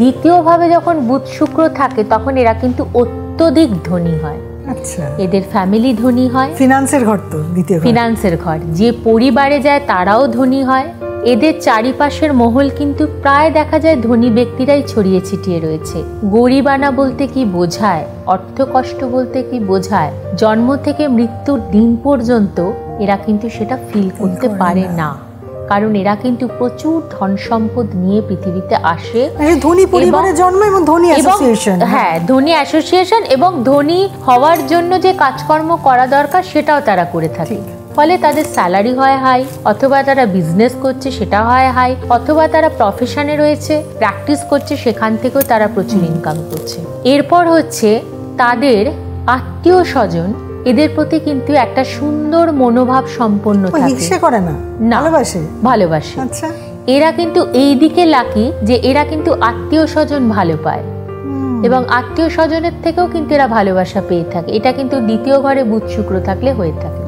দ্বিতীয়ভাবে যখন বুধ শুক্র থাকে তখন এরা কিন্তু অত্যধিক ধনী হয়। আচ্ছা, এদের ফ্যামিলি ধনী হয়। ফিনান্সের ঘর তো দ্বিতীয় ঘর। ফিনান্সের ঘর, যে পরিবারে যায় তারাও ধনী হয়। এদের চারিপাশের মহল কিন্তু প্রায় দেখা যায় ধনী ব্যক্তিরাই ছড়িয়ে ছিটিয়ে রয়েছে। গরিবানা বলতে কি বোঝায়, অর্থ কষ্ট বলতে কি বোঝায়, জন্ম থেকে মৃত্যুর দিন পর্যন্ত এরা কিন্তু সেটা ফিল করতে পারে না, কারণ এরা কিন্তু প্রচুর ধন সম্পদ নিয়ে পৃথিবীতে আসে। ধনী পরিবারে জন্ম এবং ধনী অ্যাসোসিয়েশন। হ্যাঁ, ধনী অ্যাসোসিয়েশন এবং ধনী হওয়ার জন্য যে কাজকর্ম করা দরকার সেটাও তারা করে থাকে। ফলে তাদের স্যালারি হয় হাই, অথবা তারা বিজনেস করছে সেটা হয় হাই, অথবা তারা প্রফেশনে রয়েছে, প্র্যাকটিস করছে, সেখান থেকেও তারা প্রচুর ইনকাম করছে। এরপর হচ্ছে তাদের আত্মীয় স্বজন এদের প্রতি কিন্তু একটা সুন্দর মনোভাব সম্পন্ন থাকে। হিংসা করে না, ভালোবাসে। আচ্ছা, এরা কিন্তু এই দিকে লাকি যে এরা কিন্তু আত্মীয় স্বজন ভালো পায় এবং আত্মীয় স্বজনের থেকেও কিন্তু এরা ভালোবাসা পেয়ে থাকে। এটা কিন্তু দ্বিতীয় ঘরে বুধ শুক্র থাকলে হয়ে থাকে।